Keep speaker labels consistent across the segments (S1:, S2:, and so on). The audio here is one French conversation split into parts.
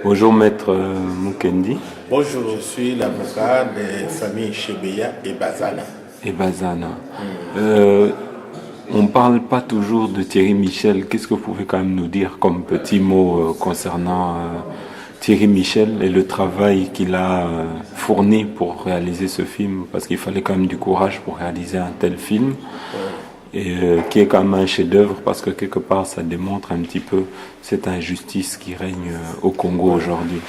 S1: Bonjour Maître Mukendi.
S2: Bonjour, je suis l'avocat des familles Chebeya et Bazana.
S1: On ne parle pas toujours de Thierry Michel. Qu'est-ce que vous pouvez quand même nous dire comme petit mot concernant Thierry Michel et le travail qu'il a fourni pour réaliser ce film? Parce qu'il fallait quand même du courage pour réaliser un tel film. Et qui est quand même un chef-d'œuvre parce que quelque part ça démontre un petit peu cette injustice qui règne au Congo aujourd'hui.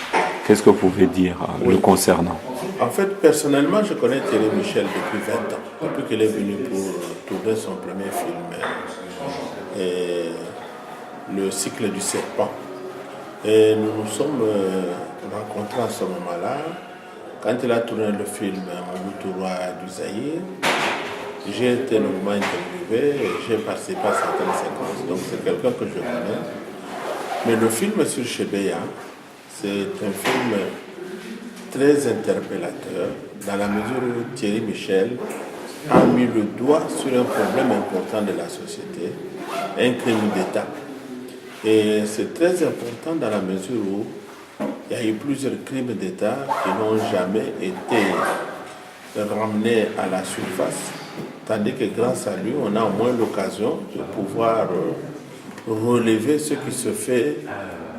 S1: Qu'est-ce que vous pouvez dire le concernant?
S2: En fait, personnellement, je connais Thierry Michel depuis 20 ans, depuis qu'il est venu pour tourner son premier film, Le cycle du serpent. Et nous nous sommes rencontrés à ce moment-là, quand il a tourné le film Mobutu Roi du Zaïre. J'ai été longuement interviewé et j'ai participé à certaines séquences, donc c'est quelqu'un que je connais. Mais le film sur Chebeya, c'est un film très interpellateur, dans la mesure où Thierry Michel a mis le doigt sur un problème important de la société, un crime d'État. Et c'est très important dans la mesure où il y a eu plusieurs crimes d'État qui n'ont jamais été ramenés à la surface. Tandis que grâce à lui, on a au moins l'occasion de pouvoir relever ce qui se fait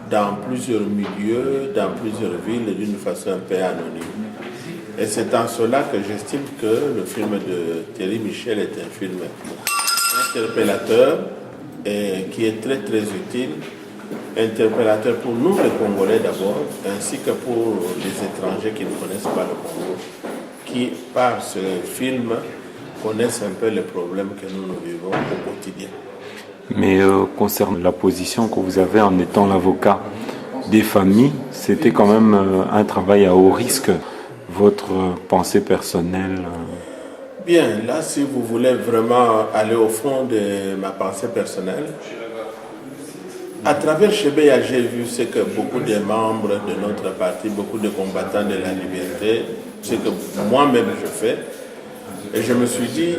S2: dans plusieurs milieux, dans plusieurs villes, d'une façon un peu anonyme. Et c'est en cela que j'estime que le film de Thierry Michel est un film interpellateur et qui est très très utile. Interpellateur pour nous les Congolais d'abord, ainsi que pour les étrangers qui ne connaissent pas le Congo, qui par ce film connaissent un peu les problèmes que nous vivons au quotidien.
S1: Mais concernant la position que vous avez en étant l'avocat des familles, c'était quand même un travail à haut risque. Votre pensée personnelle
S2: Bien, là, si vous voulez vraiment aller au fond de ma pensée personnelle, à travers Chebeya, j'ai vu ce que beaucoup de membres de notre parti, beaucoup de combattants de la liberté, ce que moi-même je fais. Et je me suis dit,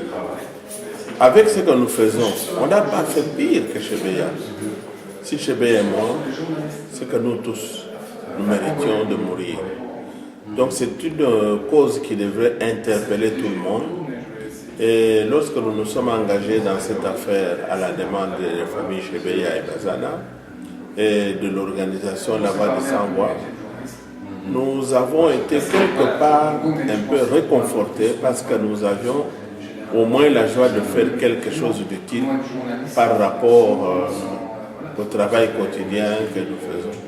S2: avec ce que nous faisons, on n'a pas fait pire que Chebeya. Si Chebeya est mort, c'est que nous tous, nous méritions de mourir. Donc c'est une cause qui devrait interpeller tout le monde. Et lorsque nous nous sommes engagés dans cette affaire à la demande des familles Chebeya et Bazana et de l'organisation La Voix des Sans Voix, nous avons été quelque part un peu réconfortés parce que nous avions au moins la joie de faire quelque chose d'utile par rapport au travail quotidien que nous faisons.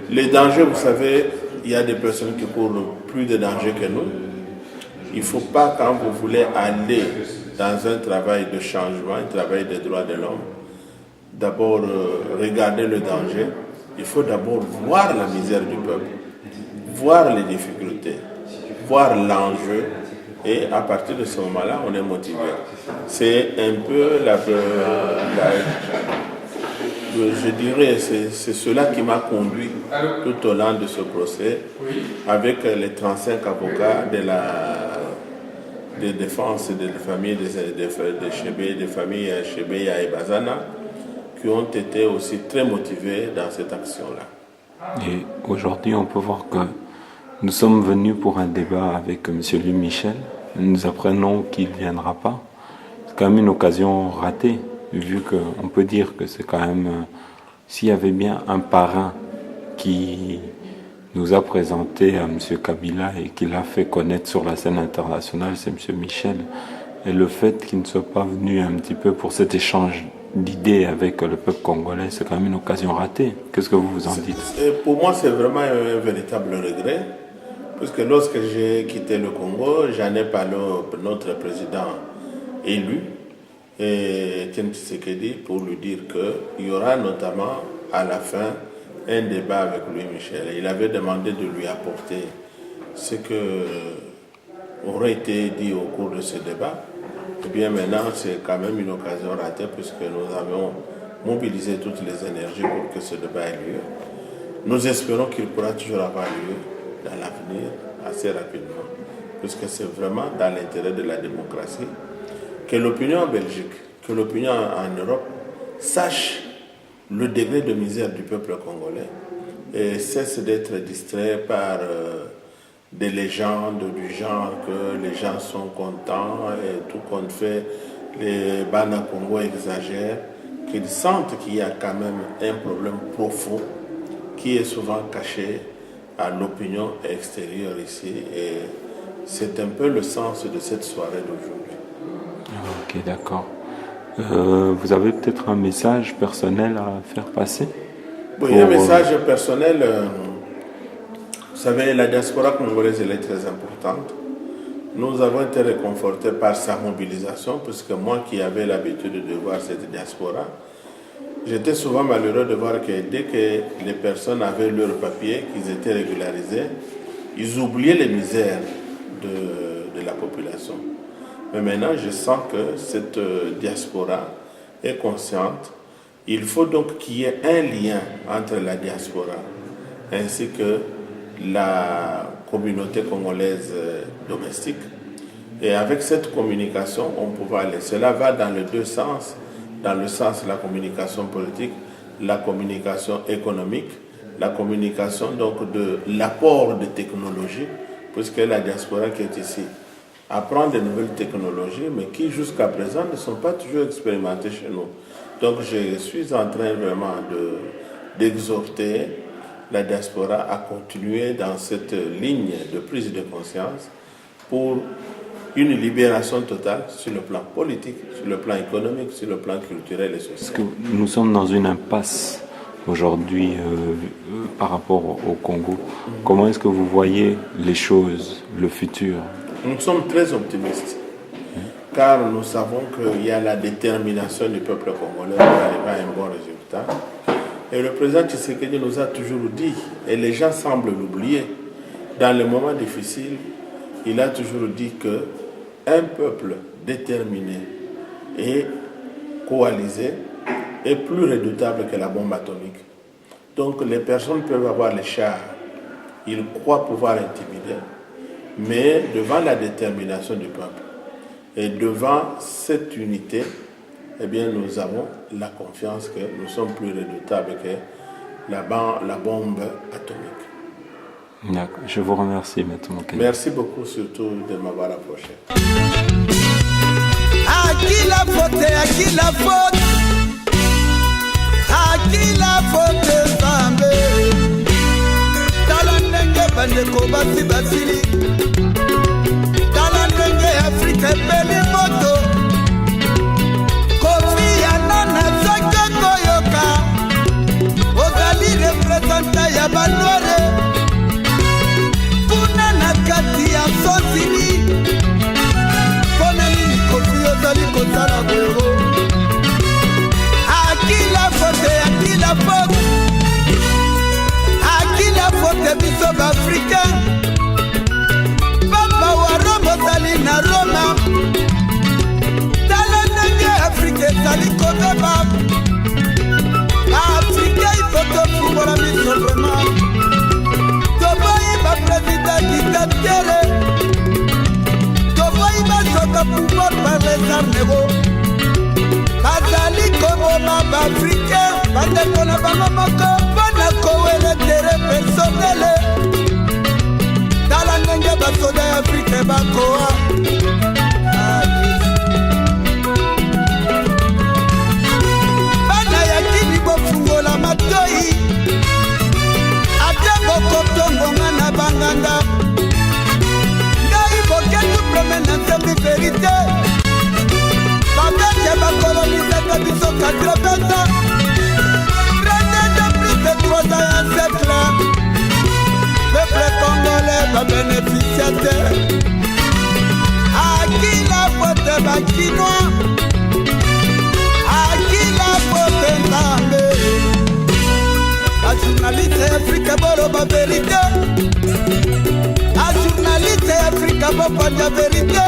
S2: Les dangers, vous savez, il y a des personnes qui courent plus de dangers que nous. Il ne faut pas, quand vous voulez aller dans un travail de changement, un travail des droits de l'homme, d'abord regarder le danger. Il faut d'abord voir la misère du peuple, voir les difficultés, voir l'enjeu, et à partir de ce moment-là, on est motivé. C'est un peu je dirais, c'est cela qui m'a conduit tout au long de ce procès, avec les 35 avocats de défense des familles des familles Chebeya et Bazana, qui ont été aussi très motivés dans cette action-là.
S1: Et aujourd'hui, on peut voir que nous sommes venus pour un débat avec M. Louis Michel. Nous apprenons qu'il ne viendra pas. C'est quand même une occasion ratée, vu qu'on peut dire que c'est quand même... S'il y avait bien un parrain qui nous a présenté à M. Kabila et qui l'a fait connaître sur la scène internationale, c'est M. Michel. Et le fait qu'il ne soit pas venu un petit peu pour cet échange d'idées avec le peuple congolais, c'est quand même une occasion ratée. Qu'est-ce que vous en dites?
S2: Pour moi, c'est vraiment un véritable regret. Parce que lorsque j'ai quitté le Congo, j'en ai parlé à notre président élu, Etienne Tshisekedi, pour lui dire qu'il y aura notamment à la fin un débat avec Louis Michel. Il avait demandé de lui apporter ce que aurait été dit au cours de ce débat. Eh bien maintenant, c'est quand même une occasion ratée puisque nous avons mobilisé toutes les énergies pour que ce débat ait lieu. Nous espérons qu'il pourra toujours avoir lieu dans l'avenir, assez rapidement, puisque c'est vraiment dans l'intérêt de la démocratie que l'opinion en Belgique, que l'opinion en Europe sache le degré de misère du peuple congolais et cesse d'être distrait par des légendes du genre que les gens sont contents et tout compte fait, les Bana Congo exagèrent, qu'ils sentent qu'il y a quand même un problème profond qui est souvent caché à l'opinion extérieure ici. Et c'est un peu le sens de cette soirée d'aujourd'hui.
S1: Ok, d'accord. Vous avez peut-être un message personnel à faire passer?
S2: Oui, un message personnel. Vous savez, la diaspora congolaise elle est très importante. Nous avons été réconfortés par sa mobilisation, puisque moi qui avais l'habitude de voir cette diaspora, j'étais souvent malheureux de voir que dès que les personnes avaient leurs papiers, qu'ils étaient régularisés, ils oubliaient les misères de la population. Mais maintenant, je sens que cette diaspora est consciente. Il faut donc qu'il y ait un lien entre la diaspora ainsi que la communauté congolaise domestique. Et avec cette communication, on peut aller. Cela va dans les deux sens, dans le sens de la communication politique, la communication économique, la communication donc de l'apport de technologies, puisque la diaspora qui est ici apprend de nouvelles technologies, mais qui jusqu'à présent ne sont pas toujours expérimentées chez nous. Donc je suis en train vraiment d'exhorter la diaspora à continuer dans cette ligne de prise de conscience pour une libération totale sur le plan politique, sur le plan économique, sur le plan culturel et social.
S1: Est-ce que nous sommes dans une impasse aujourd'hui par rapport au Congo? Comment est-ce que vous voyez les choses, le futur?
S2: Nous sommes très optimistes, car nous savons qu'il y a la détermination du peuple congolais pour arriver à un bon résultat. Et le président Tshisekedi nous a toujours dit, et les gens semblent l'oublier, dans les moments difficiles, il a toujours dit qu'un peuple déterminé et coalisé est plus redoutable que la bombe atomique. Donc les personnes peuvent avoir les chars, ils croient pouvoir intimider, mais devant la détermination du peuple et devant cette unité, eh bien, nous avons la confiance que nous sommes plus redoutables que la bombe atomique.
S1: D'accord. Je vous remercie, Maître Mokele.
S2: Merci beaucoup surtout de m'avoir approché.
S3: À qui la faute? À qui la faute? À qui la faute? Zambé Talandenge bandeko basi basili Talandenge Afrique beli moto Kofi Annan zaka koyoka Ozali representa ya banware Puna na kati ya sosini Pona nini Kofi ozali kotala boyo Aki la faute Aki la faute biso b'Afrika Papa wa Roma ozali na Roma Tala ndenge Afrika ezali kobeba Afrika ifoto fungola miso vraiment Toboyi ba président dictateur Toboyi ba soka pouvoir par les armes négaux Bazali koboma ba Africain Bandeko na bango moko Bana kowele tere personnel Tala ndenge basoda ya Afrika bakoa Bana ya kini bofungola matoi Ate bokotongonga na banganga Ngai boketu promenance mi vérité Babete bakolonisaka biso 80 ans Traité de plus de 3 ans et un siècle Peuple congolais va bénéficiateur À qui la faute bakinois À qui la faute nzambe A journaliste Afrika boloba vérité A journaliste Afrika bopa de vérité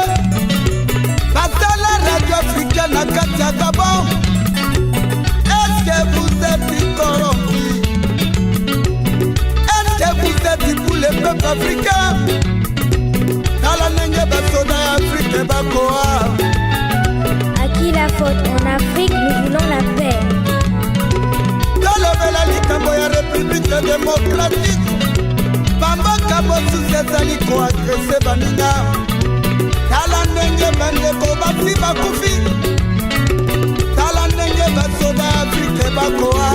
S3: Basala radio africaine à Katia Gabon. Est-ce que vous êtes corrompus? Est-ce que vous êtes pour les peuples africains? Talanenge basoda Afrique bakoa.
S4: À qui la faute? En Afrique, nous voulons la paix.
S3: Tolobela likambo ya République démocratique. Bambaka bosu sezali koagrese baninga. Tala ndenge bandeko basi bakufi. Tala ndenge basoda Afrique bakoa.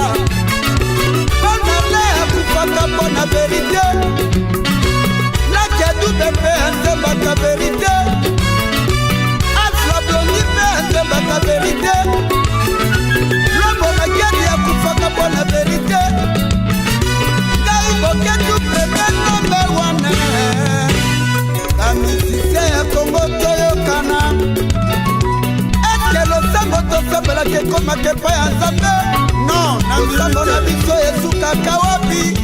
S3: Bonale akufaka mpona verite. Nakedu bepe azembaka verite. Alpha Blondy pe azembaka verite. Lobo nakedi akufaka mpona verite. Boketu premier number one. Kamisise ya Kongo toyokana. Eske losango tosambelaki ekomaka epai ya Nzambe? Non, na nzambo na biso esukaka wapi?